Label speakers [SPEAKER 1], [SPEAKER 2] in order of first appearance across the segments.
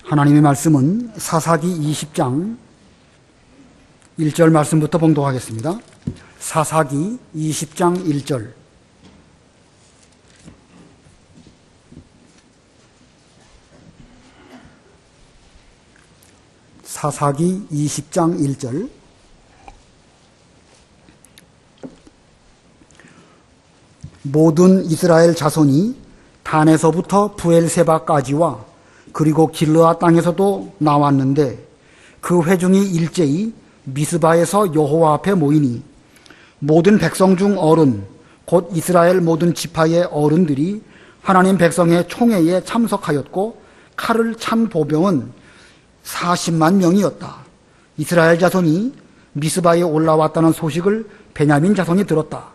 [SPEAKER 1] 하나님의 말씀은 사사기 20장 1절 말씀부터 봉독하겠습니다. 사사기 20장 1절. 사사기 20장 1절. 모든 이스라엘 자손이 단에서부터 부엘세바까지와 그리고 길르아 땅에서도 나왔는데 그 회중이 일제히 미스바에서 여호와 앞에 모이니 모든 백성 중 어른 곧 이스라엘 모든 지파의 어른들이 하나님 백성의 총회에 참석하였고 칼을 찬 보병은 40만 명이었다. 이스라엘 자손이 미스바에 올라왔다는 소식을 베냐민 자손이 들었다.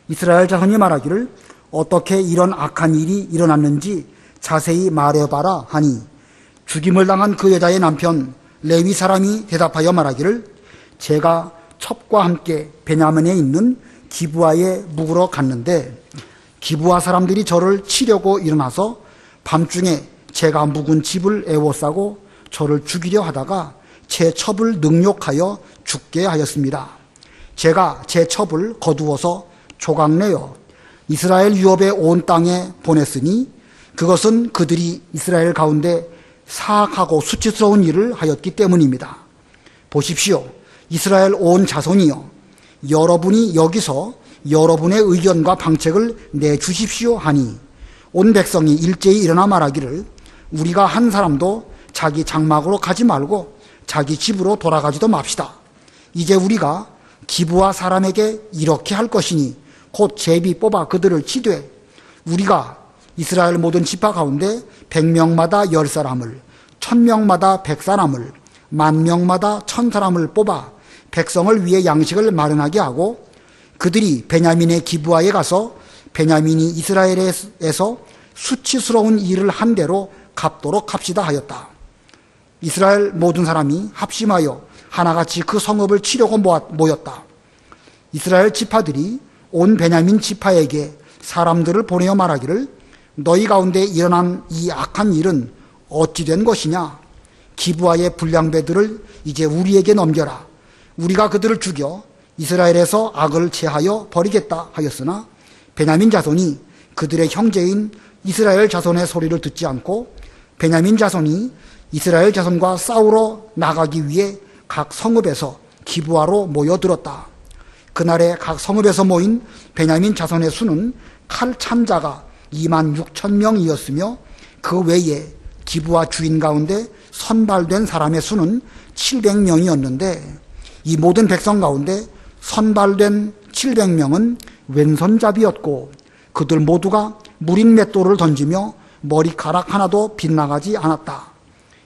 [SPEAKER 1] 이스라엘 자손이 말하기를 어떻게 이런 악한 일이 일어났는지 자세히 말해봐라 하니 죽임을 당한 그 여자의 남편 레위 사람이 대답하여 말하기를 제가 첩과 함께 베냐민에 있는 기브아에 묵으러 갔는데 기브아 사람들이 저를 치려고 일어나서 밤중에 제가 묵은 집을 에워싸고 저를 죽이려 하다가 제 첩을 능욕하여 죽게 하였습니다. 제가 제 첩을 거두어서 조각내어 이스라엘 유업의 온 땅에 보냈으니 그것은 그들이 이스라엘 가운데 사악하고 수치스러운 일을 하였기 때문입니다. 보십시오. 이스라엘 온 자손이여, 여러분이 여기서 여러분의 의견과 방책을 내주십시오 하니 온 백성이 일제히 일어나 말하기를 우리가 한 사람도 자기 장막으로 가지 말고 자기 집으로 돌아가지도 맙시다. 이제 우리가 기브아 사람에게 이렇게 할 것이니 곧 제비 뽑아 그들을 치되 우리가 이스라엘 모든 지파 가운데 100명마다 10사람을 1000명마다 100사람을 10,000명마다 1000사람을 뽑아 백성을 위해 양식을 마련하게 하고 그들이 베냐민의 기브아에 가서 베냐민이 이스라엘에서 수치스러운 일을 한 대로 갚도록 합시다 하였다. 이스라엘 모든 사람이 합심하여 하나같이 그 성읍을 치려고 모였다. 이스라엘 지파들이 온 베냐민 지파에게 사람들을 보내어 말하기를 너희 가운데 일어난 이 악한 일은 어찌 된 것이냐? 기브아의 불량배들을 이제 우리에게 넘겨라. 우리가 그들을 죽여 이스라엘에서 악을 제하여 버리겠다 하였으나 베냐민 자손이 그들의 형제인 이스라엘 자손의 소리를 듣지 않고 베냐민 자손이 이스라엘 자손과 싸우러 나가기 위해 각 성읍에서 기브아로 모여들었다. 그날에 각 성읍에서 모인 베냐민 자손의 수는 칼 찬 자가 26,000명이었으며 그 외에 기브아 주인 가운데 선발된 사람의 수는 700명이었는데 이 모든 백성 가운데 선발된 700명은 왼손잡이였고 그들 모두가 무린 맷돌을 던지며 머리카락 하나도 빗나가지 않았다.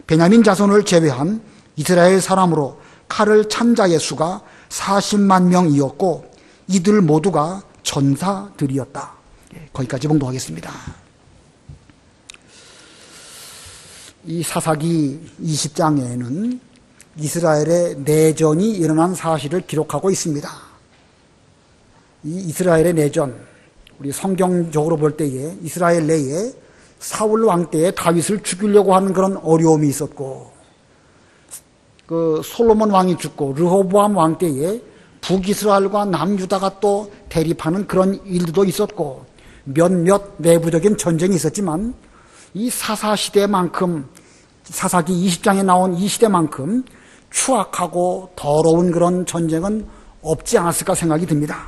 [SPEAKER 1] 베냐민 자손을 제외한 이스라엘 사람으로 칼을 찬 자의 수가 40만 명이었고 이들 모두가 전사들이었다. 거기까지 봉독하겠습니다. 이 사사기 20장에는 이스라엘의 내전이 일어난 사실을 기록하고 있습니다. 이 이스라엘의 내전, 우리 성경적으로 볼 때에 이스라엘 내에 사울 왕 때에 다윗을 죽이려고 하는 그런 어려움이 있었고 그 솔로몬 왕이 죽고 르호보암 왕 때에 북이스라엘과 남유다가 또 대립하는 그런 일들도 있었고 몇몇 내부적인 전쟁이 있었지만 이 사사시대만큼 사사기 20장에 나온 이 시대만큼 추악하고 더러운 그런 전쟁은 없지 않았을까 생각이 듭니다.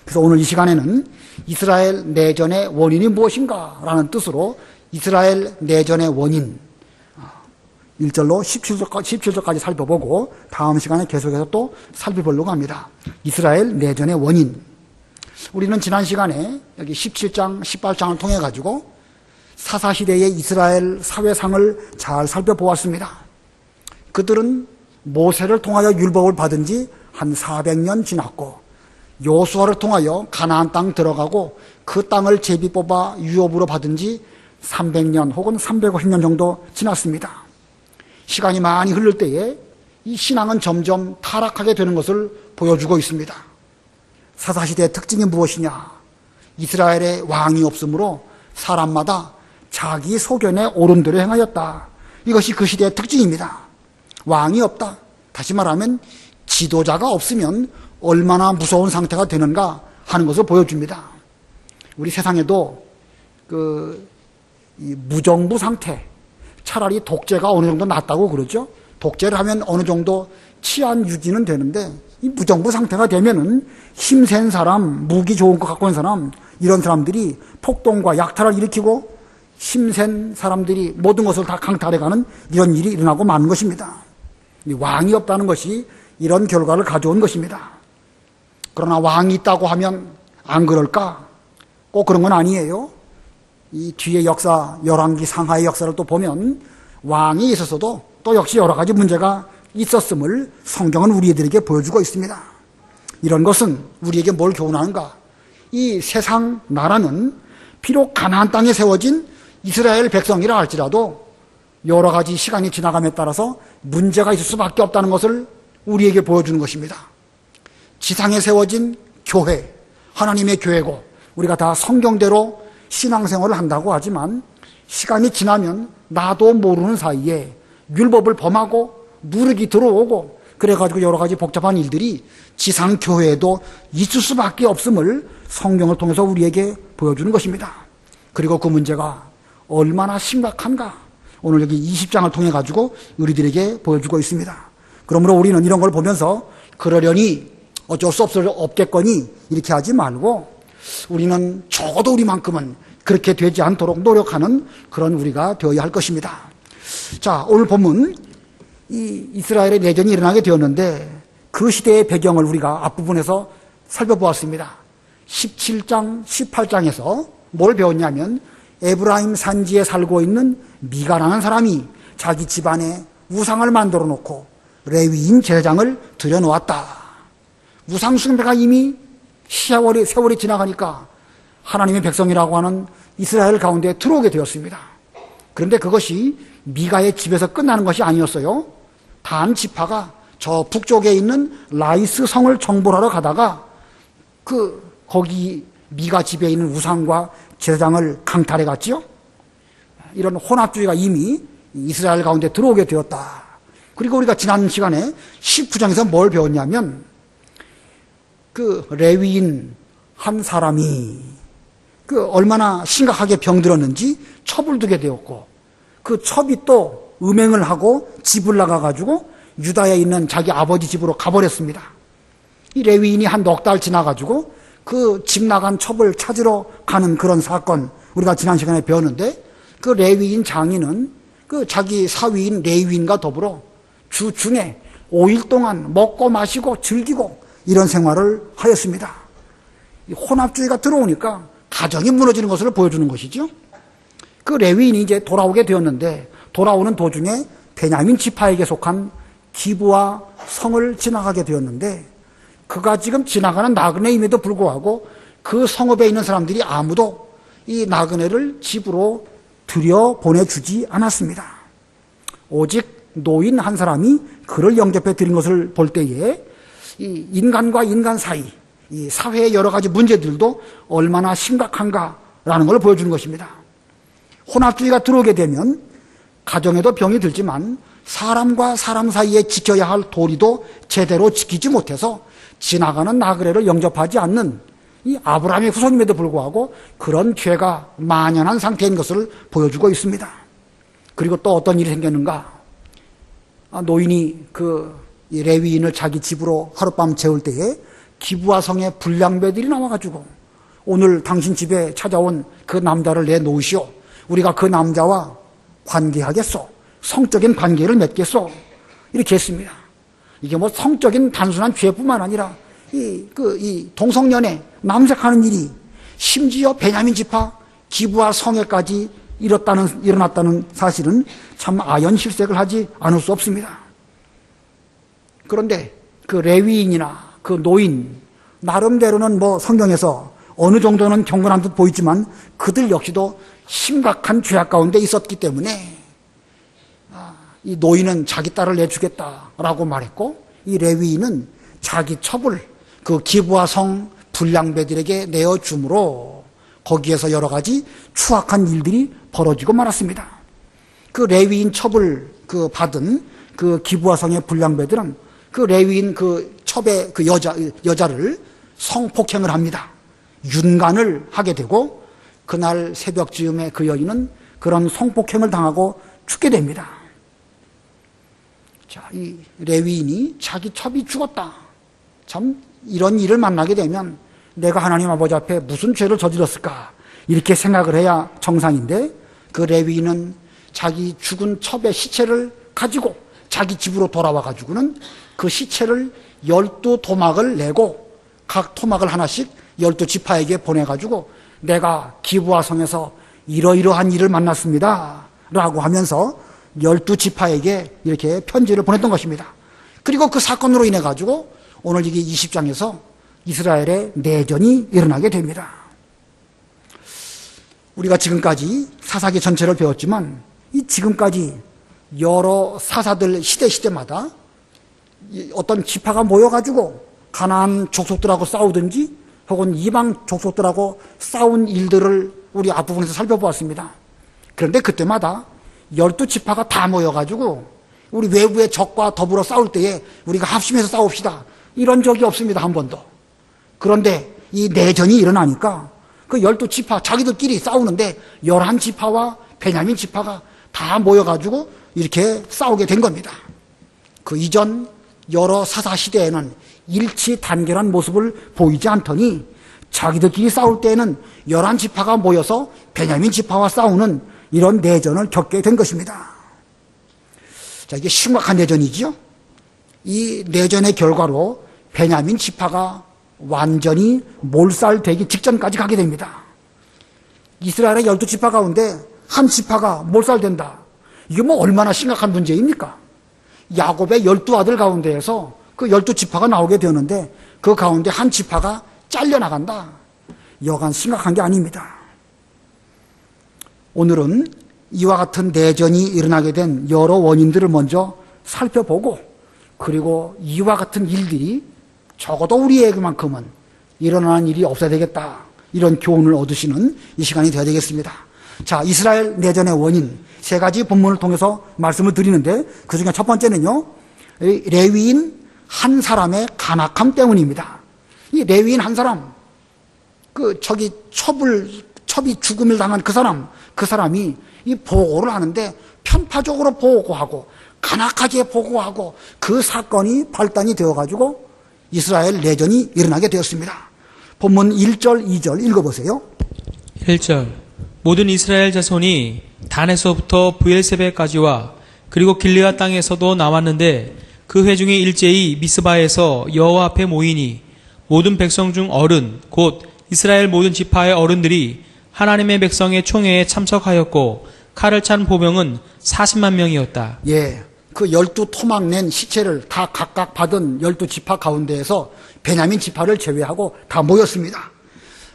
[SPEAKER 1] 그래서 오늘 이 시간에는 이스라엘 내전의 원인이 무엇인가 라는 뜻으로 이스라엘 내전의 원인 1절로 17절까지 살펴보고 다음 시간에 계속해서 또 살펴보려고 합니다. 이스라엘 내전의 원인. 우리는 지난 시간에 여기 17장, 18장을 통해 가지고 사사시대의 이스라엘 사회상을 잘 살펴보았습니다. 그들은 모세를 통하여 율법을 받은 지 한 400년 지났고 여호수아를 통하여 가나안 땅 들어가고 그 땅을 제비 뽑아 유업으로 받은 지 300년 혹은 350년 정도 지났습니다. 시간이 많이 흐를 때에 이 신앙은 점점 타락하게 되는 것을 보여주고 있습니다. 사사시대의 특징이 무엇이냐? 이스라엘의 왕이 없으므로 사람마다 자기 소견에 옳은 대로 행하였다. 이것이 그 시대의 특징입니다. 왕이 없다. 다시 말하면 지도자가 없으면 얼마나 무서운 상태가 되는가 하는 것을 보여줍니다. 우리 세상에도 이 무정부 상태, 차라리 독재가 어느 정도 낫다고 그러죠. 독재를 하면 어느 정도 치안 유지는 되는데 이 무정부 상태가 되면은 힘센 사람, 무기 좋은 거 갖고 있는 사람, 이런 사람들이 폭동과 약탈을 일으키고 힘센 사람들이 모든 것을 다 강탈해가는 이런 일이 일어나고 마는 것입니다. 왕이 없다는 것이 이런 결과를 가져온 것입니다. 그러나 왕이 있다고 하면 안 그럴까? 꼭 그런 건 아니에요. 이 뒤에 역사, 열왕기 상하의 역사를 또 보면 왕이 있었어도 또 역시 여러 가지 문제가 있었음을 성경은 우리들에게 보여주고 있습니다. 이런 것은 우리에게 뭘 교훈하는가? 이 세상 나라는 비록 가나안 땅에 세워진 이스라엘 백성이라 할지라도 여러 가지 시간이 지나감에 따라서 문제가 있을 수밖에 없다는 것을 우리에게 보여주는 것입니다. 지상에 세워진 교회, 하나님의 교회고 우리가 다 성경대로 신앙생활을 한다고 하지만 시간이 지나면 나도 모르는 사이에 율법을 범하고 누룩이 들어오고 그래가지고 여러 가지 복잡한 일들이 지상교회에도 있을 수밖에 없음을 성경을 통해서 우리에게 보여주는 것입니다. 그리고 그 문제가 얼마나 심각한가 오늘 여기 20장을 통해 가지고 우리들에게 보여주고 있습니다. 그러므로 우리는 이런 걸 보면서 그러려니 어쩔 수 없겠거니 이렇게 하지 말고 우리는 적어도 우리만큼은 그렇게 되지 않도록 노력하는 그런 우리가 되어야 할 것입니다. 자, 오늘 본문 이 이스라엘의 내전이 일어나게 되었는데 그 시대의 배경을 우리가 앞부분에서 살펴보았습니다. 17장, 18장에서 뭘 배웠냐면 에브라임 산지에 살고 있는 미가라는 사람이 자기 집안에 우상을 만들어 놓고 레위인 제사장을 들여놓았다. 우상 숭배가 이미 세월이 지나가니까 하나님의 백성이라고 하는 이스라엘 가운데 들어오게 되었습니다. 그런데 그것이 미가의 집에서 끝나는 것이 아니었어요. 단 지파가 저 북쪽에 있는 라이스 성을 정벌하러 가다가 거기 미가 집에 있는 우상과 제사장을 강탈해 갔지요. 이런 혼합주의가 이미 이스라엘 가운데 들어오게 되었다. 그리고 우리가 지난 시간에 19장에서 뭘 배웠냐면 그 레위인 한 사람이 얼마나 심각하게 병들었는지 첩을 두게 되었고 그 첩이 또 음행을 하고 집을 나가가지고 유다에 있는 자기 아버지 집으로 가버렸습니다. 이 레위인이 한 넉 달 지나가지고 그 집 나간 첩을 찾으러 가는 그런 사건 우리가 지난 시간에 배웠는데 그 레위인 장인은 그 자기 사위인 레위인과 더불어 주중에 5일 동안 먹고 마시고 즐기고 이런 생활을 하였습니다. 혼합주의가 들어오니까 가정이 무너지는 것을 보여주는 것이죠. 그 레위인이 이제 돌아오게 되었는데 돌아오는 도중에 베냐민 지파에게 속한 기브와 성을 지나가게 되었는데 그가 지금 지나가는 나그네임에도 불구하고 그 성읍에 있는 사람들이 아무도 이 나그네를 집으로 들여보내주지 않았습니다. 오직 노인 한 사람이 그를 영접해 드린 것을 볼 때에 이 인간과 인간 사이, 이 사회의 여러 가지 문제들도 얼마나 심각한가라는 걸 보여주는 것입니다. 혼합주의가 들어오게 되면 가정에도 병이 들지만 사람과 사람 사이에 지켜야 할 도리도 제대로 지키지 못해서 지나가는 나그네를 영접하지 않는 이 아브라함의 후손임에도 불구하고 그런 죄가 만연한 상태인 것을 보여주고 있습니다. 그리고 또 어떤 일이 생겼는가? 노인이 이 레위인을 자기 집으로 하룻밤 재울 때에 기브아 성의 불량배들이 나와가지고 오늘 당신 집에 찾아온 그 남자를 내놓으시오. 우리가 그 남자와 관계하겠소. 성적인 관계를 맺겠소. 이렇게 했습니다. 이게 뭐 성적인 단순한 죄뿐만 아니라 이 동성연애, 남색하는 일이 심지어 베냐민 지파 기브아 성에까지 일어났다는 사실은 참 아연실색을 하지 않을 수 없습니다. 그런데 그 레위인이나 그 노인, 나름대로는 뭐 성경에서 어느 정도는 경건한 듯 보이지만 그들 역시도 심각한 죄악 가운데 있었기 때문에 이 노인은 자기 딸을 내주겠다라고 말했고 이 레위인은 자기 첩을 그 기브아 성 불량배들에게 내어줌으로 거기에서 여러 가지 추악한 일들이 벌어지고 말았습니다. 그 레위인 첩을 받은 그 기브아성의 불량배들은 그 레위인 그 첩의 그 여자를 성폭행을 합니다. 윤간을 하게 되고 그날 새벽쯤에 그 여인은 그런 성폭행을 당하고 죽게 됩니다. 자, 이 레위인이 자기 첩이 죽었다. 참 이런 일을 만나게 되면 내가 하나님 아버지 앞에 무슨 죄를 저질렀을까 이렇게 생각을 해야 정상인데 그 레위인은 자기 죽은 첩의 시체를 가지고 자기 집으로 돌아와 가지고는 그 시체를 12토막을 내고 각 토막을 하나씩 12지파에게 보내가지고 내가 기브아성에서 이러이러한 일을 만났습니다 라고 하면서 12지파에게 이렇게 편지를 보냈던 것입니다. 그리고 그 사건으로 인해 가지고 오늘 이게 20장에서 이스라엘의 내전이 일어나게 됩니다. 우리가 지금까지 사사기 전체를 배웠지만 이 지금까지 여러 사사들 시대마다 어떤 지파가 모여가지고 가나안 족속들하고 싸우든지 혹은 이방 족속들하고 싸운 일들을 우리 앞부분에서 살펴보았습니다. 그런데 그때마다 12지파가 다 모여가지고 우리 외부의 적과 더불어 싸울 때에 우리가 합심해서 싸웁시다. 이런 적이 없습니다. 한 번도. 그런데 이 내전이 일어나니까 그 12지파 자기들끼리 싸우는데 11지파와 베냐민 지파가 다 모여가지고 이렇게 싸우게 된 겁니다. 그 이전 여러 사사 시대에는 일치 단결한 모습을 보이지 않더니 자기들끼리 싸울 때에는 11지파가 모여서 베냐민 지파와 싸우는 이런 내전을 겪게 된 것입니다. 자, 이게 심각한 내전이지요. 이 내전의 결과로 베냐민 지파가 완전히 몰살되기 직전까지 가게 됩니다. 이스라엘의 12지파 가운데 한 지파가 몰살된다. 이게 뭐 얼마나 심각한 문제입니까? 야곱의 12아들 가운데에서 그 12지파가 나오게 되었는데 그 가운데 한 지파가 잘려나간다. 여간 심각한 게 아닙니다. 오늘은 이와 같은 내전이 일어나게 된 여러 원인들을 먼저 살펴보고 그리고 이와 같은 일들이 적어도 우리에게만큼은 일어나는 일이 없어야 되겠다. 이런 교훈을 얻으시는 이 시간이 되어야 되겠습니다. 자, 이스라엘 내전의 원인 세 가지 본문을 통해서 말씀을 드리는데 그중에 첫 번째는요. 레위인 한 사람의 간악함 때문입니다. 이 레위인 한 사람 첩이 죽음을 당한 그 사람이 이 보고를 하는데 편파적으로 보고하고 간악하게 보고하고 그 사건이 발단이 되어가지고 이스라엘 내전이 일어나게 되었습니다. 본문 1절, 2절 읽어보세요.
[SPEAKER 2] 1절 모든 이스라엘 자손이 단에서부터 브엘세베까지와 그리고 길르앗 땅에서도 나왔는데 그 회중이 일제히 미스바에서 여호와 앞에 모이니 모든 백성 중 어른 곧 이스라엘 모든 지파의 어른들이 하나님의 백성의 총회에 참석하였고 칼을 찬 보병은 40만 명이었다.
[SPEAKER 1] 예, 그 12토막 낸 시체를 다 각각 받은 12지파 가운데에서 베냐민 지파를 제외하고 다 모였습니다.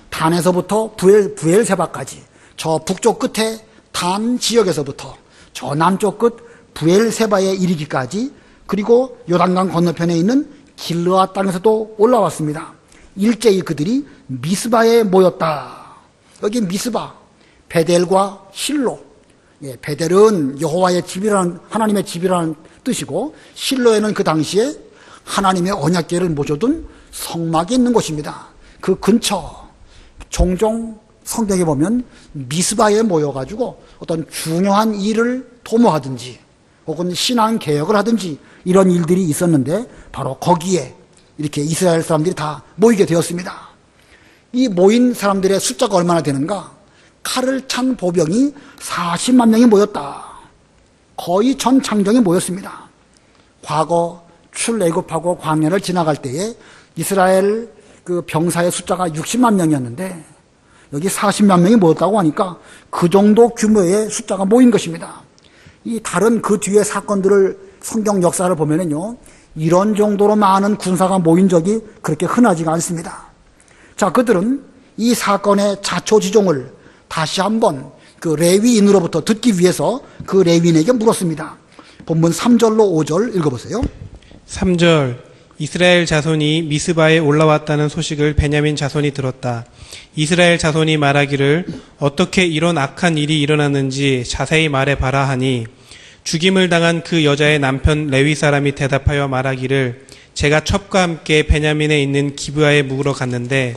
[SPEAKER 1] 단에서부터 부엘세바까지 저 북쪽 끝에 단 지역에서부터 저 남쪽 끝 부엘세바에 이르기까지 그리고 요단강 건너편에 있는 길르앗 땅에서도 올라왔습니다. 일제히 그들이 미스바에 모였다. 여기 미스바, 베델과 실로. 예, 베델은 여호와의 집이라는 하나님의 집이라는 뜻이고 실로에는 그 당시에 하나님의 언약궤를 모셔둔 성막이 있는 곳입니다. 그 근처 종종 성경에 보면 미스바에 모여가지고 어떤 중요한 일을 도모하든지 혹은 신앙 개혁을 하든지 이런 일들이 있었는데 바로 거기에 이렇게 이스라엘 사람들이 다 모이게 되었습니다. 이 모인 사람들의 숫자가 얼마나 되는가? 칼을 찬 보병이 40만 명이 모였다. 거의 전 창정이 모였습니다. 과거 출애굽하고 광야를 지나갈 때에 이스라엘 그 병사의 숫자가 60만 명이었는데 여기 40만 명이 모였다고 하니까 그 정도 규모의 숫자가 모인 것입니다. 이 다른 그 뒤에 사건들을 성경 역사를 보면은요, 이런 정도로 많은 군사가 모인 적이 그렇게 흔하지가 않습니다. 자, 그들은 이 사건의 자초지종을 다시 한번 그 레위인으로부터 듣기 위해서 그 레위인에게 물었습니다. 본문 3절로 5절 읽어보세요.
[SPEAKER 2] 3절
[SPEAKER 3] 이스라엘 자손이 미스바에 올라왔다는 소식을 베냐민 자손이 들었다. 이스라엘 자손이 말하기를 어떻게 이런 악한 일이 일어났는지 자세히 말해봐라 하니 죽임을 당한 그 여자의 남편 레위 사람이 대답하여 말하기를 제가 첩과 함께 베냐민에 있는 기브아에 묵으러 갔는데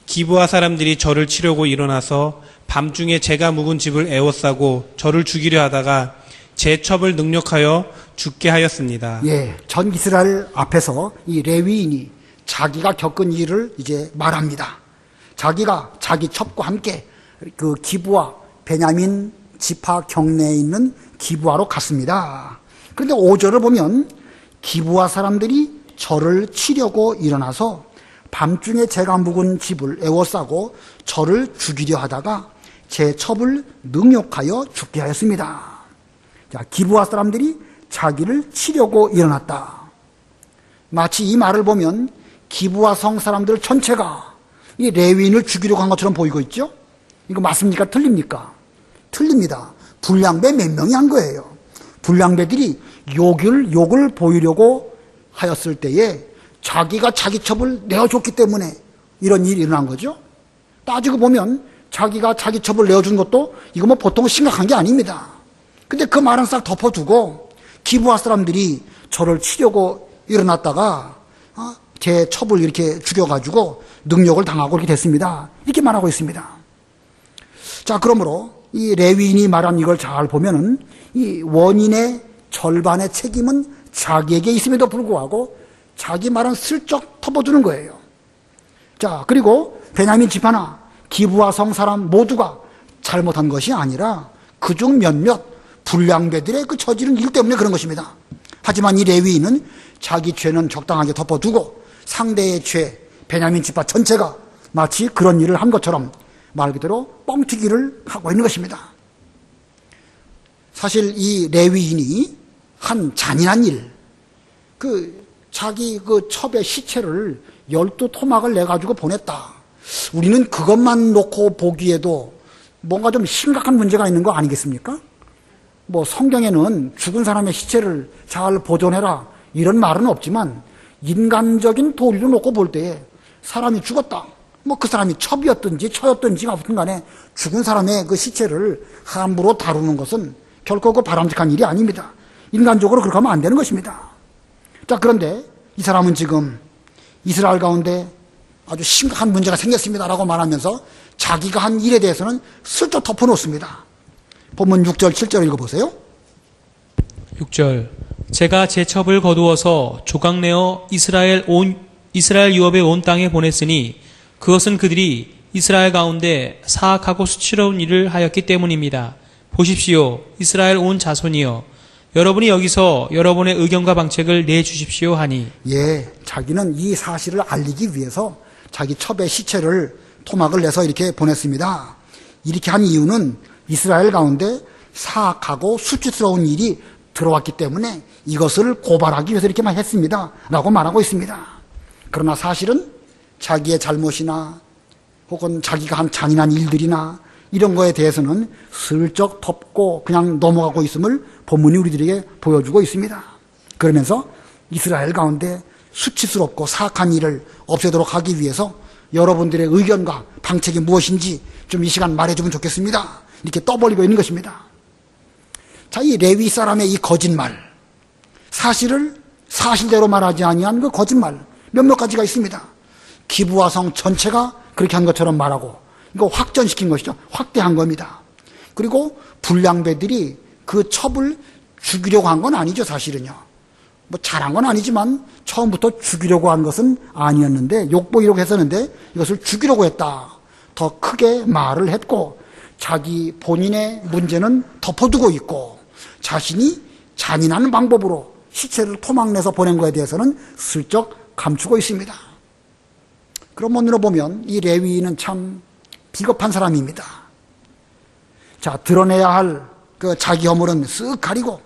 [SPEAKER 3] 기브아 사람들이 저를 치려고 일어나서 밤중에 제가 묵은 집을 에워싸고 저를 죽이려 하다가 제 첩을 능력하여 죽게 하였습니다.
[SPEAKER 1] 예, 전 이스라엘 앞에서 이 레위인이 자기가 겪은 일을 이제 말합니다. 자기가 자기 첩과 함께 그 기브아 베냐민 지파 경내에 있는 기브아로 갔습니다. 그런데 5절을 보면 기브아 사람들이 저를 치려고 일어나서 밤중에 제가 묵은 집을 에워싸고 저를 죽이려 하다가 제 첩을 능욕하여 죽게 하였습니다. 자, 기브아 사람들이 자기를 치려고 일어났다. 마치 이 말을 보면 기브아 성 사람들 전체가 이 레위인을 죽이려고 한 것처럼 보이고 있죠? 이거 맞습니까? 틀립니까? 틀립니다. 불량배 몇 명이 한 거예요. 불량배들이 욕을 보이려고 하였을 때에 자기가 자기 첩을 내어줬기 때문에 이런 일이 일어난 거죠. 따지고 보면 자기가 자기 첩을 내어준 것도 이거 뭐 보통 심각한 게 아닙니다. 근데 그 말은 싹 덮어두고 기브아 사람들이 저를 치려고 일어났다가 제 첩을 이렇게 죽여가지고 능욕을 당하고 이렇게 됐습니다. 이렇게 말하고 있습니다. 자, 그러므로 이 레위인이 말한 이걸 잘 보면은 이 원인의 절반의 책임은 자기에게 있음에도 불구하고 자기 말은 슬쩍 덮어두는 거예요. 자, 그리고 베냐민 지파나 기브아 성 사람 모두가 잘못한 것이 아니라 그중 몇몇 불량배들의 그 저지른 일 때문에 그런 것입니다. 하지만 이 레위인은 자기 죄는 적당하게 덮어두고 상대의 죄, 베냐민 지파 전체가 마치 그런 일을 한 것처럼 말 그대로 뻥튀기를 하고 있는 것입니다. 사실 이 레위인이 한 잔인한 일, 자기 그 첩의 시체를 12토막을 내가지고 보냈다. 우리는 그것만 놓고 보기에도 뭔가 좀 심각한 문제가 있는 거 아니겠습니까? 뭐 성경에는 죽은 사람의 시체를 잘 보존해라 이런 말은 없지만 인간적인 도리로 놓고 볼 때에 사람이 죽었다. 뭐 그 사람이 첩이었든지 처였든지 아무튼 간에 죽은 사람의 그 시체를 함부로 다루는 것은 결코 그 바람직한 일이 아닙니다. 인간적으로 그렇게 하면 안 되는 것입니다. 자, 그런데 이 사람은 지금 이스라엘 가운데 아주 심각한 문제가 생겼습니다라고 말하면서 자기가 한 일에 대해서는 슬쩍 덮어놓습니다. 본문 6절, 7절 읽어보세요.
[SPEAKER 2] 6절 제가 제 첩을 거두어서 조각내어 이스라엘 유업의 온 땅에 보냈으니 그것은 그들이 이스라엘 가운데 사악하고 수치로운 일을 하였기 때문입니다. 보십시오. 이스라엘 온 자손이여 여러분이 여기서 여러분의 의견과 방책을 내주십시오 하니.
[SPEAKER 1] 예, 자기는 이 사실을 알리기 위해서 자기 첩의 시체를 토막을 내서 이렇게 보냈습니다. 이렇게 한 이유는 이스라엘 가운데 사악하고 수치스러운 일이 들어왔기 때문에 이것을 고발하기 위해서 이렇게만 했습니다 라고 말하고 있습니다. 그러나 사실은 자기의 잘못이나 혹은 자기가 한 잔인한 일들이나 이런 거에 대해서는 슬쩍 덮고 그냥 넘어가고 있음을 본문이 우리들에게 보여주고 있습니다. 그러면서 이스라엘 가운데 수치스럽고 사악한 일을 없애도록 하기 위해서 여러분들의 의견과 방책이 무엇인지 좀 이 시간 말해주면 좋겠습니다. 이렇게 떠벌리고 있는 것입니다. 자, 이 레위 사람의 이 거짓말, 사실을 사실대로 말하지 아니한 그 거짓말 몇몇 가지가 있습니다. 기브아 성 전체가 그렇게 한 것처럼 말하고 이거 확전시킨 것이죠. 확대한 겁니다. 그리고 불량배들이 그 첩을 죽이려고 한 건 아니죠, 사실은요. 뭐 잘한 건 아니지만 처음부터 죽이려고 한 것은 아니었는데 욕보이려고 했었는데 이것을 죽이려고 했다. 더 크게 말을 했고 자기 본인의 문제는 덮어두고 있고 자신이 잔인한 방법으로 시체를 토막내서 보낸 것에 대해서는 슬쩍 감추고 있습니다. 그런 면으로 보면 이 레위인은 참 비겁한 사람입니다. 자, 드러내야 할 그 자기 허물은 쓱 가리고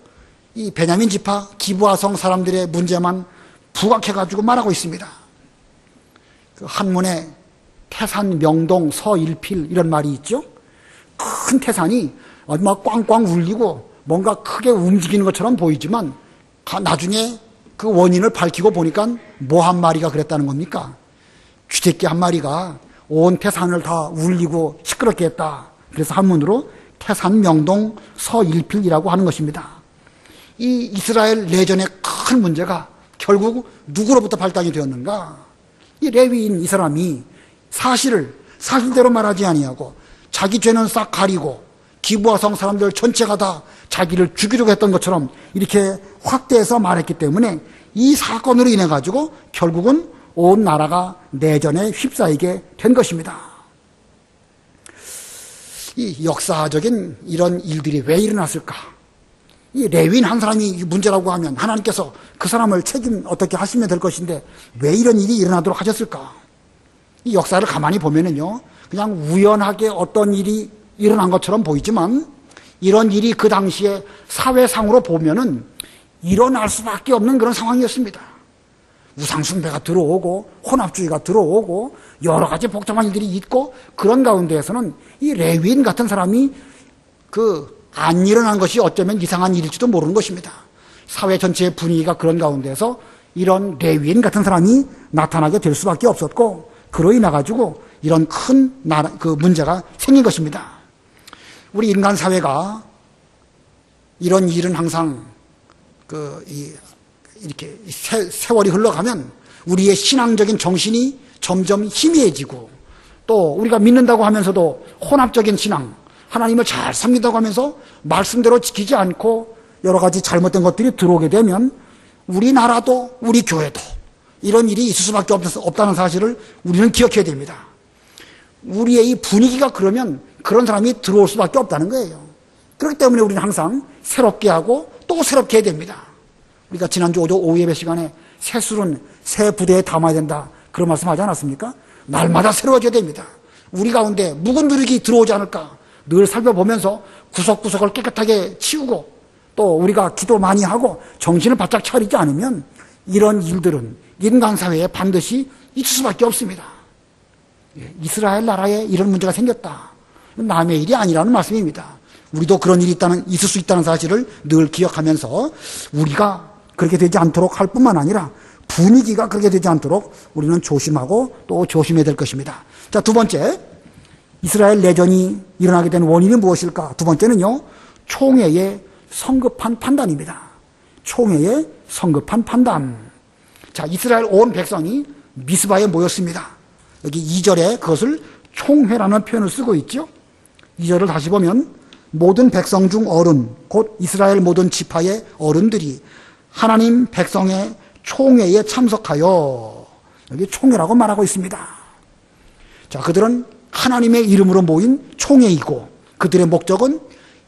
[SPEAKER 1] 이 베냐민 지파 기브아성 사람들의 문제만 부각해가지고 말하고 있습니다. 그 한문에 태산, 명동, 서일필 이런 말이 있죠. 큰 태산이 막 꽝꽝 울리고 뭔가 크게 움직이는 것처럼 보이지만 나중에 그 원인을 밝히고 보니까 뭐 한 마리가 그랬다는 겁니까? 쥐새끼 한 마리가 온 태산을 다 울리고 시끄럽게 했다. 그래서 한문으로 태산 명동 서일필이라고 하는 것입니다. 이 이스라엘 내전의 큰 문제가 결국 누구로부터 발단이 되었는가? 이 레위인 이 사람이 사실을 사실대로 말하지 아니하고 자기 죄는 싹 가리고 기브아 성 사람들 전체가 다 자기를 죽이려고 했던 것처럼 이렇게 확대해서 말했기 때문에 이 사건으로 인해 가지고 결국은 온 나라가 내전에 휩싸이게 된 것입니다. 이 역사적인 이런 일들이 왜 일어났을까? 이 레위인 한 사람이 문제라고 하면 하나님께서 그 사람을 책임 어떻게 하시면 될 것인데 왜 이런 일이 일어나도록 하셨을까? 이 역사를 가만히 보면은요, 그냥 우연하게 어떤 일이 일어난 것처럼 보이지만 이런 일이 그 당시에 사회상으로 보면은 일어날 수밖에 없는 그런 상황이었습니다. 우상숭배가 들어오고 혼합주의가 들어오고 여러 가지 복잡한 일들이 있고 그런 가운데에서는 이 레위인 같은 사람이 안 일어난 것이 어쩌면 이상한 일일지도 모르는 것입니다. 사회 전체의 분위기가 그런 가운데서 이런 레위인 같은 사람이 나타나게 될 수밖에 없었고 그로 인해 가지고 이런 큰 문제가 생긴 것입니다. 우리 인간 사회가 이런 일은 항상 이렇게 세월이 흘러가면 우리의 신앙적인 정신이 점점 희미해지고 또 우리가 믿는다고 하면서도 혼합적인 신앙, 하나님을 잘 섬긴다고 하면서 말씀대로 지키지 않고 여러 가지 잘못된 것들이 들어오게 되면 우리나라도 우리 교회도 이런 일이 있을 수밖에 없다는 사실을 우리는 기억해야 됩니다. 우리의 이 분위기가 그러면 그런 사람이 들어올 수밖에 없다는 거예요. 그렇기 때문에 우리는 항상 새롭게 하고 또 새롭게 해야 됩니다. 우리가 지난주 오후 예배 시간에 새 술은 새 부대에 담아야 된다 그런 말씀 하지 않았습니까? 날마다 새로워져야 됩니다. 우리 가운데 묵은 누룩이 들어오지 않을까 늘 살펴보면서 구석구석을 깨끗하게 치우고 또 우리가 기도 많이 하고 정신을 바짝 차리지 않으면 이런 일들은 인간 사회에 반드시 있을 수밖에 없습니다. 이스라엘 나라에 이런 문제가 생겼다. 남의 일이 아니라는 말씀입니다. 우리도 그런 일이 있을 수 있다는 사실을 늘 기억하면서 우리가 그렇게 되지 않도록 할 뿐만 아니라 분위기가 그렇게 되지 않도록 우리는 조심하고 또 조심해야 될 것입니다. 자, 두 번째, 이스라엘 내전이 일어나게 된 원인이 무엇일까? 두 번째는요, 총회의 성급한 판단입니다. 총회의 성급한 판단. 자, 이스라엘 온 백성이 미스바에 모였습니다. 여기 2절에 그것을 총회라는 표현을 쓰고 있죠. 2절을 다시 보면 모든 백성 중 어른, 곧 이스라엘 모든 지파의 어른들이 하나님 백성의 총회에 참석하여, 여기 총회라고 말하고 있습니다. 자, 그들은 하나님의 이름으로 모인 총회이고 그들의 목적은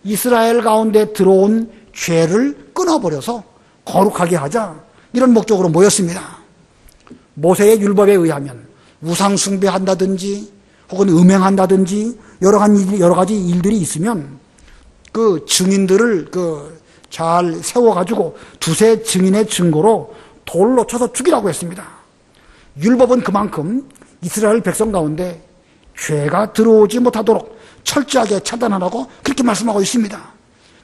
[SPEAKER 1] 이스라엘 가운데 들어온 죄를 끊어버려서 거룩하게 하자, 이런 목적으로 모였습니다. 모세의 율법에 의하면 우상 숭배한다든지 혹은 음행한다든지 여러 가지 일들이 있으면 그 증인들을 잘 세워가지고 두세 증인의 증거로 돌로 쳐서 죽이라고 했습니다. 율법은 그만큼 이스라엘 백성 가운데 죄가 들어오지 못하도록 철저하게 차단하라고 그렇게 말씀하고 있습니다.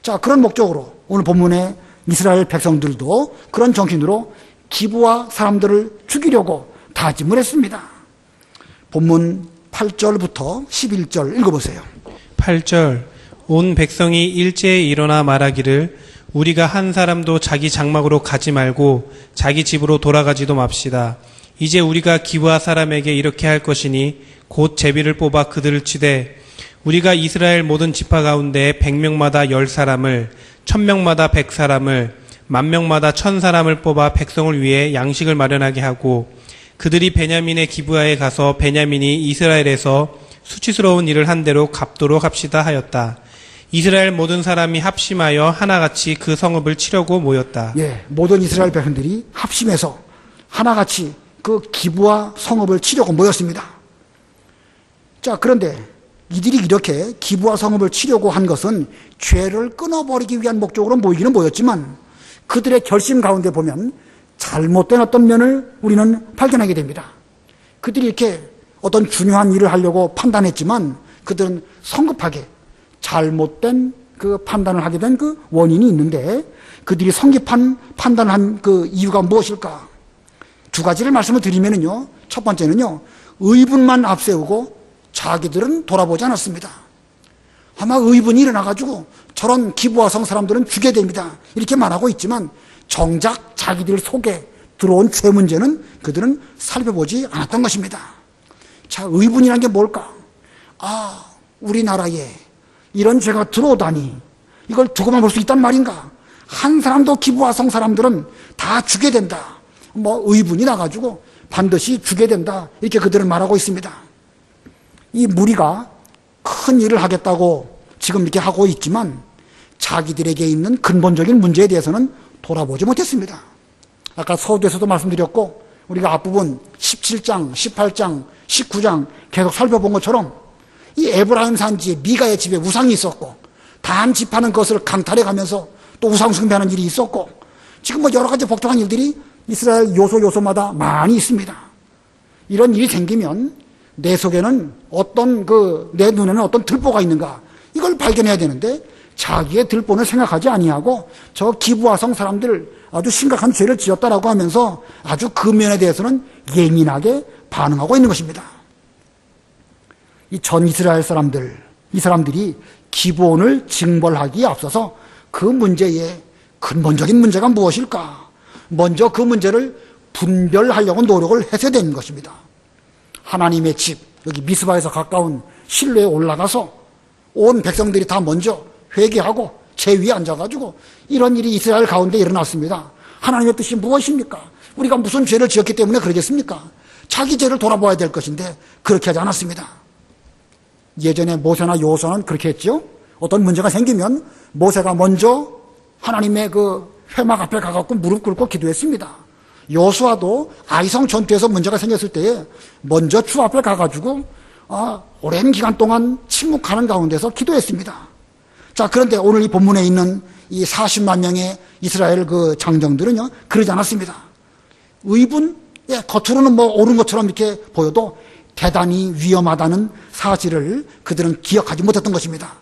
[SPEAKER 1] 자, 그런 목적으로 오늘 본문에 이스라엘 백성들도 그런 정신으로 기브아 사람들을 죽이려고 다짐을 했습니다. 본문 8절부터 11절 읽어보세요.
[SPEAKER 3] 8절 온 백성이 일제에 일어나 말하기를 우리가 한 사람도 자기 장막으로 가지 말고 자기 집으로 돌아가지도 맙시다. 이제 우리가 기브아 사람에게 이렇게 할 것이니 곧 제비를 뽑아 그들을 치되 우리가 이스라엘 모든 지파 가운데 100명마다 10사람을 1000명마다 100사람을 10,000명마다 1000사람을 뽑아 백성을 위해 양식을 마련하게 하고 그들이 베냐민의 기브아에 가서 베냐민이 이스라엘에서 수치스러운 일을 한 대로 갚도록 합시다 하였다. 이스라엘 모든 사람이 합심하여 하나같이 그 성읍을 치려고 모였다.
[SPEAKER 1] 예, 모든 이스라엘 백성들이 합심해서 하나같이 그 기브아 성읍을 치려고 모였습니다. 자, 그런데 이들이 이렇게 기브아 성읍을 치려고 한 것은 죄를 끊어버리기 위한 목적으로 모이기는 모였지만 그들의 결심 가운데 보면 잘못된 어떤 면을 우리는 발견하게 됩니다. 그들이 이렇게 어떤 중요한 일을 하려고 판단했지만 그들은 성급하게 잘못된 그 판단을 하게 된 그 원인이 있는데 그들이 성급한 판단한 그 이유가 무엇일까? 두 가지를 말씀을 드리면은요. 첫 번째는요. 의분만 앞세우고 자기들은 돌아보지 않았습니다. 아마 의분이 일어나가지고 저런 기부화성 사람들은 죽게 됩니다. 이렇게 말하고 있지만 정작 자기들 속에 들어온 죄 문제는 그들은 살펴보지 않았던 것입니다. 자, 의분이라는 게 뭘까? 아, 우리나라에 이런 죄가 들어오다니 이걸 두고만 볼 수 있단 말인가? 한 사람도 기부화성 사람들은 다 죽게 된다. 뭐 의분이 나가지고 반드시 죽게 된다. 이렇게 그들은 말하고 있습니다. 이 무리가 큰 일을 하겠다고 지금 이렇게 하고 있지만 자기들에게 있는 근본적인 문제에 대해서는 돌아보지 못했습니다. 아까 서두에서도 말씀드렸고 우리가 앞부분 17장, 18장, 19장 계속 살펴본 것처럼 이 에브라임 산지에 미가의 집에 우상이 있었고 단 집하는 것을 강탈해 가면서 또 우상 숭배하는 일이 있었고 지금 뭐 여러 가지 복잡한 일들이 이스라엘 요소마다 많이 있습니다. 이런 일이 생기면 내 속에는 내 눈에는 어떤 들보가 있는가 이걸 발견해야 되는데 자기의 들보는 생각하지 아니하고 저 기부화성 사람들 아주 심각한 죄를 지었다라고 하면서 아주 그 면에 대해서는 예민하게 반응하고 있는 것입니다. 이 전 이스라엘 사람들, 이 사람들이 기브온을 징벌하기에 앞서서 그 문제의 근본적인 문제가 무엇일까? 먼저 그 문제를 분별하려고 노력을 해야 되는 것입니다. 하나님의 집, 여기 미스바에서 가까운 실로에 올라가서 온 백성들이 다 먼저 회개하고 제 위에 앉아가지고 이런 일이 이스라엘 가운데 일어났습니다. 하나님의 뜻이 무엇입니까? 우리가 무슨 죄를 지었기 때문에 그러겠습니까? 자기 죄를 돌아봐야 될 것인데 그렇게 하지 않았습니다. 예전에 모세나 여호수아는 그렇게 했죠. 어떤 문제가 생기면 모세가 먼저 하나님의 그 회막 앞에 가갖고 무릎 꿇고 기도했습니다. 여호수아도 아이성 전투에서 문제가 생겼을 때에 먼저 주 앞에 가가지고 오랜 기간 동안 침묵하는 가운데서 기도했습니다. 자, 그런데 오늘 이 본문에 있는 이 40만 명의 이스라엘 그 장정들은요, 그러지 않았습니다. 의분, 겉으로는 뭐 옳은 것처럼 이렇게 보여도 대단히 위험하다는 사실을 그들은 기억하지 못했던 것입니다.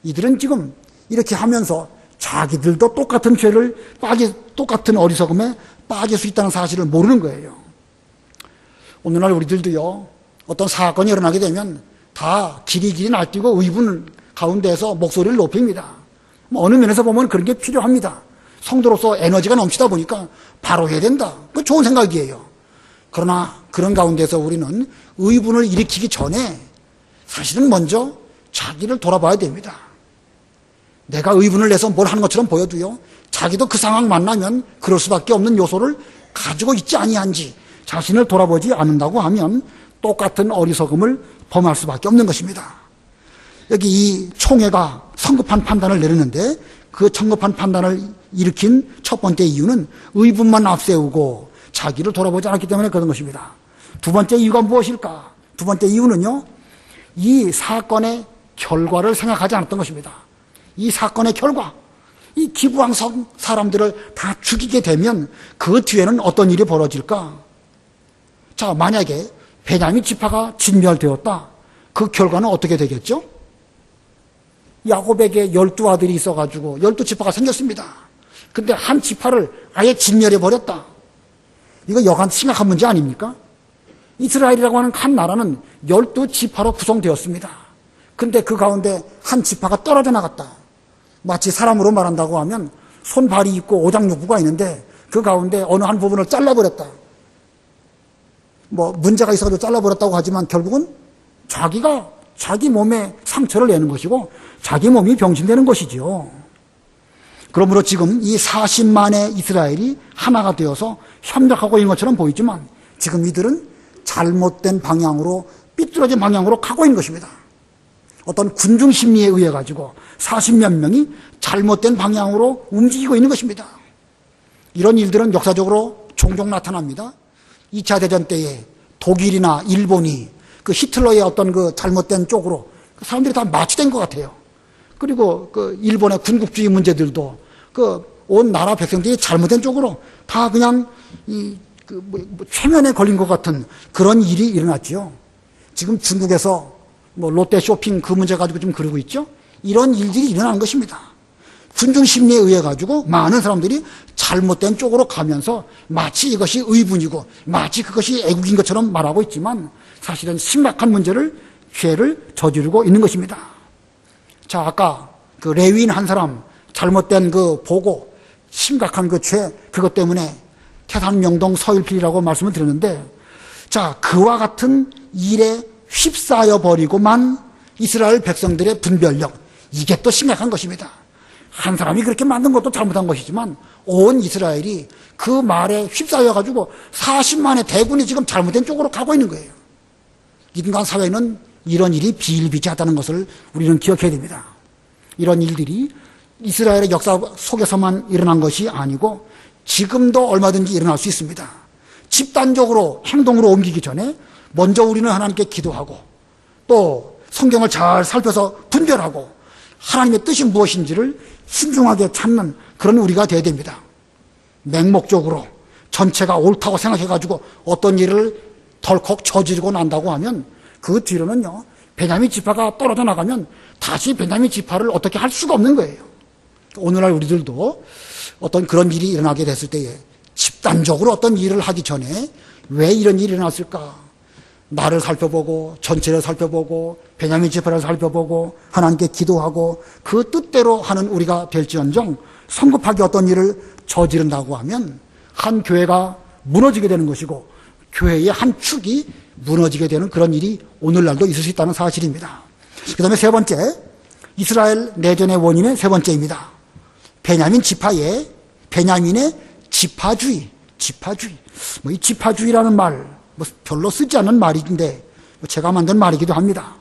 [SPEAKER 1] 이들은 지금 이렇게 하면서 자기들도 똑같은 죄를 똑같은 어리석음에 빠질 수 있다는 사실을 모르는 거예요. 오늘날 우리들도요, 어떤 사건이 일어나게 되면 다 길이 날뛰고 의분 가운데서 목소리를 높입니다. 어느 면에서 보면 그런 게 필요합니다. 성도로서 에너지가 넘치다 보니까 바로 해야 된다. 그 좋은 생각이에요. 그러나 그런 가운데서 우리는 의분을 일으키기 전에 사실은 먼저 자기를 돌아봐야 됩니다. 내가 의분을 내서 뭘 하는 것처럼 보여도요, 자기도 그 상황 만나면 그럴 수밖에 없는 요소를 가지고 있지 아니한지 자신을 돌아보지 않는다고 하면 똑같은 어리석음을 범할 수밖에 없는 것입니다. 여기 이 총회가 성급한 판단을 내렸는데 그 성급한 판단을 일으킨 첫 번째 이유는 의분만 앞세우고 자기를 돌아보지 않았기 때문에 그런 것입니다. 두 번째 이유가 무엇일까? 두 번째 이유는요, 이 사건의 결과를 생각하지 않았던 것입니다. 이 사건의 결과, 이 기부왕성 사람들을 다 죽이게 되면 그 뒤에는 어떤 일이 벌어질까? 자, 만약에 베냐민 지파가 진멸되었다. 그 결과는 어떻게 되겠죠? 야곱에게 12아들이 있어가지고 12지파가 생겼습니다. 근데 한 지파를 아예 진멸해버렸다. 이거 여간 심각한 문제 아닙니까? 이스라엘이라고 하는 한 나라는 12지파로 구성되었습니다. 근데 그 가운데 한 지파가 떨어져 나갔다. 마치 사람으로 말한다고 하면 손, 발이 있고 오장육부가 있는데 그 가운데 어느 한 부분을 잘라버렸다. 뭐 문제가 있어서 잘라버렸다고 하지만 결국은 자기가 자기 몸에 상처를 내는 것이고 자기 몸이 병신되는 것이지요. 그러므로 지금 이 40만의 이스라엘이 하나가 되어서 협력하고 있는 것처럼 보이지만 지금 이들은 잘못된 방향으로, 삐뚤어진 방향으로 가고 있는 것입니다. 어떤 군중 심리에 의해 가지고 40몇 명이 잘못된 방향으로 움직이고 있는 것입니다. 이런 일들은 역사적으로 종종 나타납니다. 2차 대전 때에 독일이나 일본이 그 히틀러의 어떤 그 잘못된 쪽으로 사람들이 다 마취된 것 같아요. 그리고 그 일본의 군국주의 문제들도 그 온 나라 백성들이 잘못된 쪽으로 다 그냥 최면에 걸린 것 같은 그런 일이 일어났죠. 지금 중국에서 뭐 롯데 쇼핑 그 문제 가지고 좀 그러고 있죠. 이런 일들이 일어나는 것입니다. 군중 심리에 의해 가지고 많은 사람들이 잘못된 쪽으로 가면서 마치 이것이 의분이고 마치 그것이 애국인 것처럼 말하고 있지만 사실은 심각한 문제를 죄를 저지르고 있는 것입니다. 자, 아까 그 레위인 한 사람 잘못된 그 보고 심각한 그 죄 그것 때문에 태산명동 서일필이라고 말씀을 드렸는데 자, 그와 같은 일에 휩싸여 버리고만 이스라엘 백성들의 분별력 이게 또 심각한 것입니다. 한 사람이 그렇게 만든 것도 잘못한 것이지만 온 이스라엘이 그 말에 휩싸여 가지고 40만의 대군이 지금 잘못된 쪽으로 가고 있는 거예요. 인간 사회는 이런 일이 비일비재하다는 것을 우리는 기억해야 됩니다. 이런 일들이 이스라엘의 역사 속에서만 일어난 것이 아니고 지금도 얼마든지 일어날 수 있습니다. 집단적으로 행동으로 옮기기 전에 먼저 우리는 하나님께 기도하고 또 성경을 잘 살펴서 분별하고 하나님의 뜻이 무엇인지를 신중하게 찾는 그런 우리가 되어야 됩니다. 맹목적으로 전체가 옳다고 생각해가지고 어떤 일을 덜컥 저지르고 난다고 하면 그 뒤로는요, 베냐민 지파가 떨어져 나가면 다시 베냐민 지파를 어떻게 할 수가 없는 거예요. 오늘날 우리들도 어떤 그런 일이 일어나게 됐을 때에 집단적으로 어떤 일을 하기 전에 왜 이런 일이 일어났을까? 나를 살펴보고 전체를 살펴보고 베냐민 지파를 살펴보고 하나님께 기도하고 그 뜻대로 하는 우리가 될지언정 성급하게 어떤 일을 저지른다고 하면 한 교회가 무너지게 되는 것이고 교회의 한 축이 무너지게 되는 그런 일이 오늘날도 있을 수 있다는 사실입니다. 그 다음에 세 번째, 이스라엘 내전의 원인의 세 번째입니다. 베냐민의 지파주의. 이 지파주의라는 말, 별로 쓰지 않는 말인데, 제가 만든 말이기도 합니다.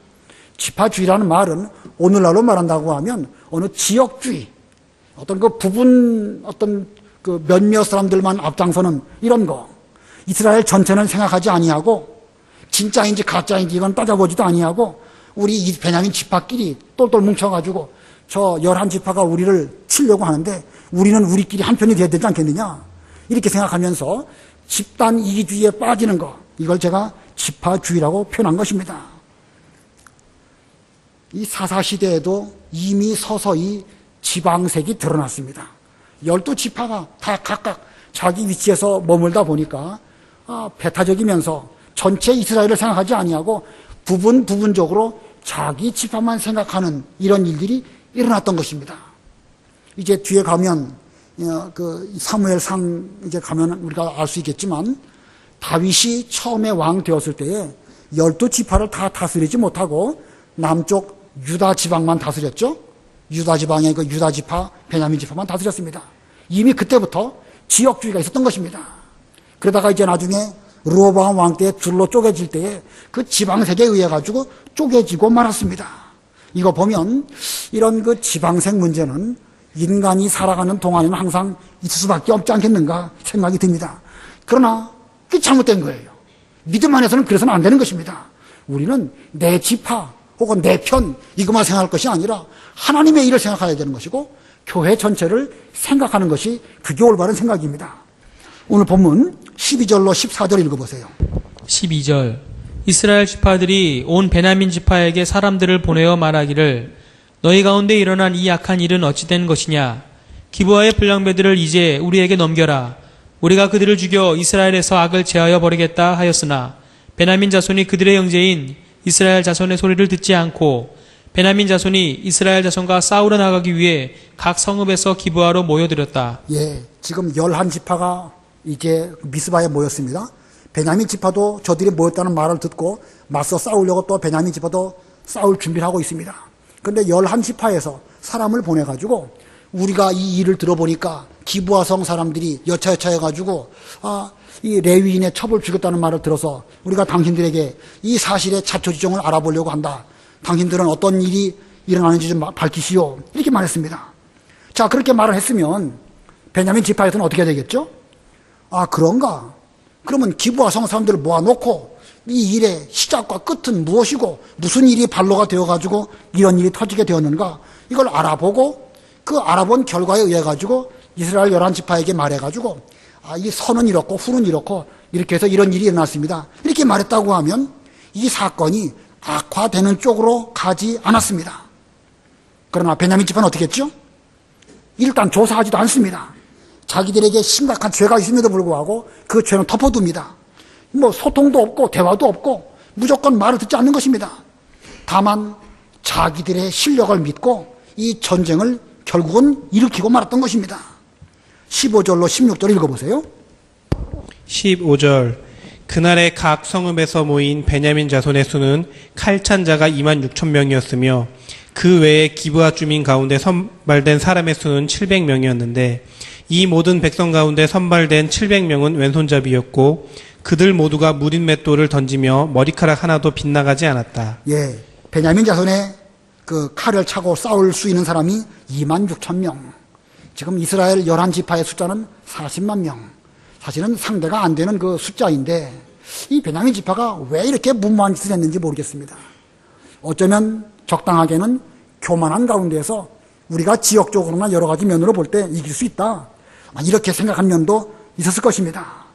[SPEAKER 1] 지파주의라는 말은 오늘날로 말한다고 하면 어느 지역주의, 어떤 그 부분, 어떤 그 몇몇 사람들만 앞장서는 이런 거. 이스라엘 전체는 생각하지 아니하고, 진짜인지 가짜인지 이건 따져보지도 아니하고, 우리 이 베냐민 지파끼리 똘똘 뭉쳐가지고, 저 11지파가 우리를 치려고 하는데, 우리는 우리끼리 한편이 돼야 되지 않겠느냐? 이렇게 생각하면서 집단 이기주의에 빠지는 거, 이걸 제가 지파주의라고 표현한 것입니다. 이 사사시대에도 이미 서서히 지방색이 드러났습니다. 12지파가 다 각각 자기 위치에서 머물다 보니까 배타적이면서 전체 이스라엘을 생각하지 아니하고 부분적으로 자기 지파만 생각하는 이런 일들이 일어났던 것입니다. 이제 뒤에 가면 그 사무엘상 이제 가면 우리가 알 수 있겠지만 다윗이 처음에 왕 되었을 때에 12지파를 다 다스리지 못하고 남쪽 유다 지방만 다스렸죠. 유다 지방의 그 유다 지파, 베냐민 지파만 다스렸습니다. 이미 그때부터 지역주의가 있었던 것입니다. 그러다가 이제 나중에 르호보암 왕 때 둘로 쪼개질 때에 그 지방색에 의해 가지고 쪼개지고 말았습니다. 이거 보면 이런 그 지방색 문제는 인간이 살아가는 동안에는 항상 있을 수밖에 없지 않겠는가 생각이 듭니다. 그러나 그게 잘못된 거예요. 믿음 안에서는 그래서는 안 되는 것입니다. 우리는 내 지파 혹은 내 편 이것만 생각할 것이 아니라 하나님의 일을 생각해야 되는 것이고 교회 전체를 생각하는 것이 그게 올바른 생각입니다. 오늘 본문 12절로 14절 읽어보세요.
[SPEAKER 2] 12절 이스라엘 지파들이 온 베냐민 지파에게 사람들을 보내어 말하기를 너희 가운데 일어난 이 악한 일은 어찌된 것이냐? 기브아의 불량배들을 이제 우리에게 넘겨라. 우리가 그들을 죽여 이스라엘에서 악을 제하여 버리겠다 하였으나 베냐민 자손이 그들의 형제인 이스라엘 자손의 소리를 듣지 않고 베냐민 자손이 이스라엘 자손과 싸우러 나가기 위해 각 성읍에서 기브아로 모여들었다.
[SPEAKER 1] 예, 지금 11지파가 이제 미스바에 모였습니다. 베냐민 지파도 저들이 모였다는 말을 듣고 맞서 싸우려고 또 베냐민 지파도 싸울 준비를 하고 있습니다. 그런데 11지파에서 사람을 보내가지고 우리가 이 일을 들어보니까 기브아 성 사람들이 여차여차해가지고 이 레위인의 첩을 죽였다는 말을 들어서 우리가 당신들에게 이 사실의 자초지종을 알아보려고 한다. 당신들은 어떤 일이 일어나는지 좀 밝히시오. 이렇게 말했습니다. 자, 그렇게 말을 했으면 베냐민 지파에서는 어떻게 되겠죠? 그런가? 그러면 기브아 성 사람들을 모아놓고 이 일의 시작과 끝은 무엇이고 무슨 일이 발로가 되어가지고 이런 일이 터지게 되었는가? 이걸 알아보고 그 알아본 결과에 의해 가지고 이스라엘 11지파에게 말해가지고 이 선은 이렇고 후는 이렇고 이렇게 해서 이런 일이 일어났습니다. 이렇게 말했다고 하면 이 사건이 악화되는 쪽으로 가지 않았습니다. 그러나 베냐민 지파는 어떻게 했죠? 일단 조사하지도 않습니다. 자기들에게 심각한 죄가 있음에도 불구하고 그 죄는 덮어둡니다. 뭐 소통도 없고 대화도 없고 무조건 말을 듣지 않는 것입니다. 다만 자기들의 실력을 믿고 이 전쟁을 결국은 일으키고 말았던 것입니다. 15절로 16절 읽어보세요.
[SPEAKER 3] 15절 그날에 각 성읍에서 모인 베냐민 자손의 수는 칼찬 자가 26,000명이었으며 그 외에 기브아 주민 가운데 선발된 사람의 수는 700명이었는데 이 모든 백성 가운데 선발된 700명은 왼손잡이였고 그들 모두가 무린 맷돌을 던지며 머리카락 하나도 빗나가지 않았다.
[SPEAKER 1] 예, 베냐민 자손의 그 칼을 차고 싸울 수 있는 사람이 26,000명. 지금 이스라엘 11지파의 숫자는 40만 명. 사실은 상대가 안 되는 그 숫자인데 이 베냐민 지파가 왜 이렇게 무모한 짓을 했는지 모르겠습니다. 어쩌면 적당하게는 교만한 가운데에서 우리가 지역적으로나 여러 가지 면으로 볼 때 이길 수 있다, 이렇게 생각한 면도 있었을 것입니다.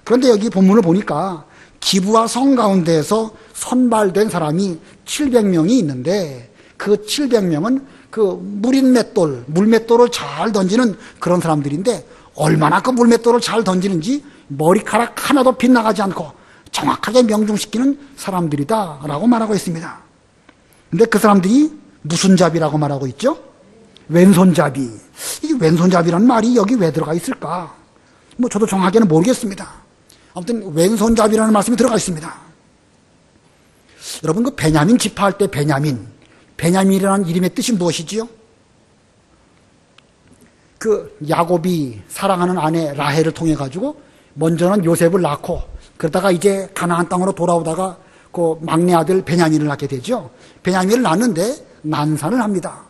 [SPEAKER 1] 그런데 여기 본문을 보니까 기브아 성 가운데에서 선발된 사람이 700명이 있는데 그 700명은 그 물맷돌을 잘 던지는 그런 사람들인데 얼마나 그 물맷돌을 잘 던지는지 머리카락 하나도 빗나가지 않고 정확하게 명중시키는 사람들이다라고 말하고 있습니다. 근데 그 사람들이 무슨 잡이라고 말하고 있죠? 왼손잡이. 이 왼손잡이라는 말이 여기 왜 들어가 있을까? 뭐 저도 정확하게는 모르겠습니다. 아무튼 왼손잡이라는 말씀이 들어가 있습니다. 여러분 그 베냐민 지파할 때 베냐민이라는 이름의 뜻이 무엇이지요? 그 야곱이 사랑하는 아내 라헬을 통해 가지고 먼저는 요셉을 낳고 그러다가 이제 가나안 땅으로 돌아오다가 그 막내 아들 베냐민을 낳게 되죠. 베냐민을 낳는데 난산을 합니다.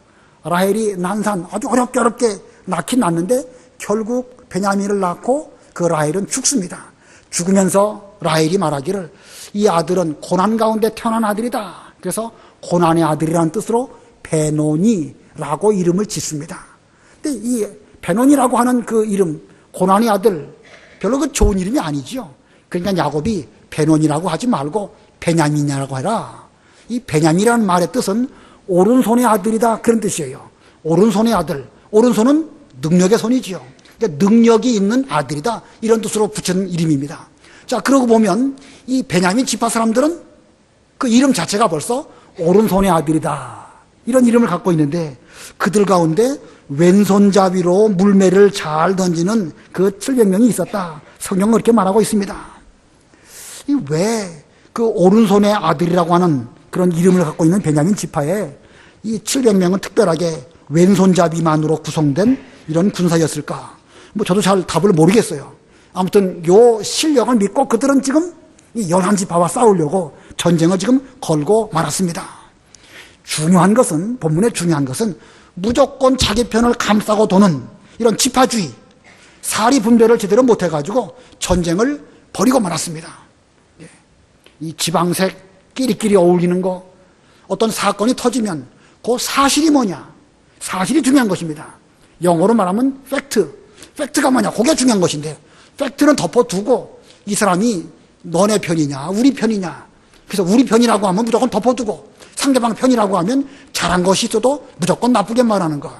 [SPEAKER 1] 라헬이 난산 아주 어렵게 낳긴 낳는데 결국 베냐민을 낳고 그 라헬은 죽습니다. 죽으면서 라헬이 말하기를 이 아들은 고난 가운데 태어난 아들이다. 그래서 고난의 아들이라는 뜻으로 베노니라고 이름을 짓습니다. 근데 이 베노니라고 하는 그 이름, 고난의 아들, 별로 그 좋은 이름이 아니죠. 그러니까 야곱이 베노니라고 하지 말고 베냐민이라고 해라. 이 베냐민이라는 말의 뜻은 오른손의 아들이다, 그런 뜻이에요. 오른손의 아들. 오른손은 능력의 손이지요. 그러니까 능력이 있는 아들이다, 이런 뜻으로 붙인 이름입니다. 자, 그러고 보면 이 베냐민 지파 사람들은 그 이름 자체가 벌써 오른손의 아들이다, 이런 이름을 갖고 있는데 그들 가운데 왼손잡이로 물매를 잘 던지는 그 700명이 있었다, 성경은 그렇게 말하고 있습니다. 왜 그 오른손의 아들이라고 하는 그런 이름을 갖고 있는 베냐민 지파에 이 700명은 특별하게 왼손잡이만으로 구성된 이런 군사였을까? 뭐 저도 잘 답을 모르겠어요. 아무튼 요 실력을 믿고 그들은 지금 이 11지파와 싸우려고 전쟁을 지금 걸고 말았습니다. 중요한 것은, 본문의 중요한 것은 무조건 자기 편을 감싸고 도는 이런 지파주의, 사리 분별을 제대로 못해가지고 전쟁을 벌이고 말았습니다. 이 지방색 끼리끼리 어울리는 거, 어떤 사건이 터지면 그 사실이 뭐냐, 사실이 중요한 것입니다. 영어로 말하면 팩트가 뭐냐, 그게 중요한 것인데 팩트는 덮어두고 이 사람이 너네 편이냐 우리 편이냐, 그래서 우리 편이라고 하면 무조건 덮어두고 상대방 편이라고 하면 잘한 것이 있어도 무조건 나쁘게 말하는 것,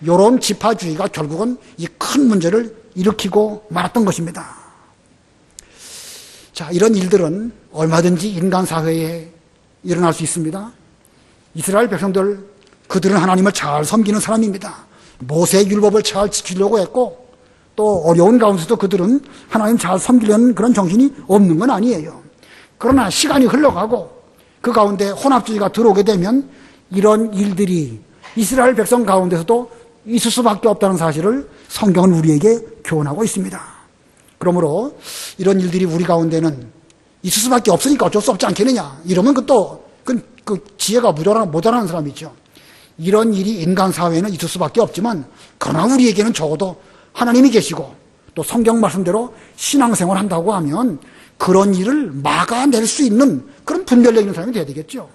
[SPEAKER 1] 이런 지파주의가 결국은 이 큰 문제를 일으키고 말았던 것입니다. 자, 이런 일들은 얼마든지 인간 사회에 일어날 수 있습니다. 이스라엘 백성들, 그들은 하나님을 잘 섬기는 사람입니다. 모세의 율법을 잘 지키려고 했고 또 어려운 가운데서도 그들은 하나님 잘 섬기려는 그런 정신이 없는 건 아니에요. 그러나 시간이 흘러가고 그 가운데 혼합주의가 들어오게 되면 이런 일들이 이스라엘 백성 가운데서도 있을 수밖에 없다는 사실을 성경은 우리에게 교훈하고 있습니다. 그러므로 이런 일들이 우리 가운데는 있을 수밖에 없으니까 어쩔 수 없지 않겠느냐, 이러면 그 지혜가 모자라는 사람이죠. 이런 일이 인간 사회에는 있을 수밖에 없지만 그러나 우리에게는 적어도 하나님이 계시고 또 성경 말씀대로 신앙생활 한다고 하면 그런 일을 막아낼 수 있는 그런 분별력 있는 사람이 돼야 되겠죠.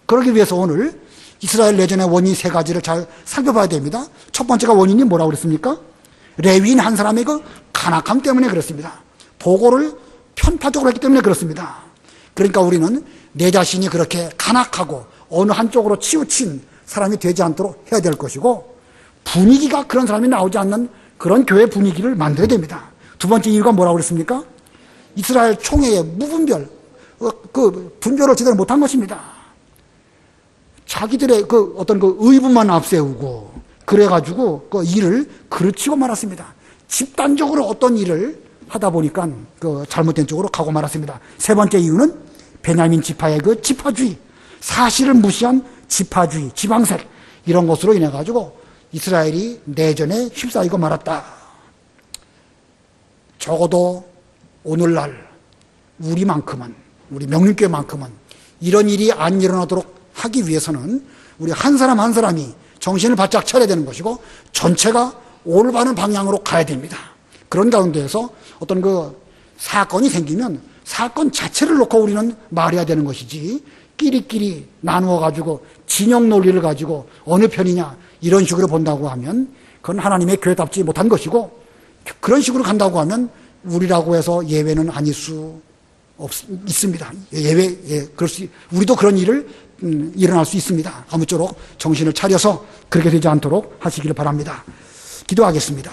[SPEAKER 1] 그러기 위해서 오늘 이스라엘 내전의 원인 3가지를 잘 살펴봐야 됩니다. 첫 번째가 원인이 뭐라고 그랬습니까? 레위인 한 사람의 그 간악함 때문에 그렇습니다. 보고를 편파적으로 했기 때문에 그렇습니다. 그러니까 우리는 내 자신이 그렇게 간악하고 어느 한쪽으로 치우친 사람이 되지 않도록 해야 될 것이고, 분위기가 그런 사람이 나오지 않는 그런 교회 분위기를 만들어야 됩니다. 두 번째 이유가 뭐라고 그랬습니까? 이스라엘 총회의 무분별, 그 분별을 제대로 못한 것입니다. 자기들의 그 어떤 그 의분만 앞세우고 그래가지고 그 일을 그르치고 말았습니다. 집단적으로 어떤 일을 하다 보니까 그 잘못된 쪽으로 가고 말았습니다. 세 번째 이유는 베냐민 지파의 그 지파주의, 사실을 무시한 지파주의, 지방색 이런 것으로 인해 가지고 이스라엘이 내전에 휩싸이고 말았다. 적어도 오늘날 우리만큼은, 우리 명륜교회만큼은 이런 일이 안 일어나도록 하기 위해서는 우리 한 사람 한 사람이 정신을 바짝 차려야 되는 것이고 전체가 올바른 방향으로 가야 됩니다. 그런 가운데에서 어떤 그 사건이 생기면 사건 자체를 놓고 우리는 말해야 되는 것이지 끼리끼리 나누어 가지고 진영 논리를 가지고 어느 편이냐 이런 식으로 본다고 하면 그건 하나님의 교회답지 못한 것이고 그런 식으로 간다고 하면 우리라고 해서 예외는 아닐 수 있습니다. 우리도 그런 일을 일어날 수 있습니다. 아무쪼록 정신을 차려서 그렇게 되지 않도록 하시기를 바랍니다. 기도하겠습니다.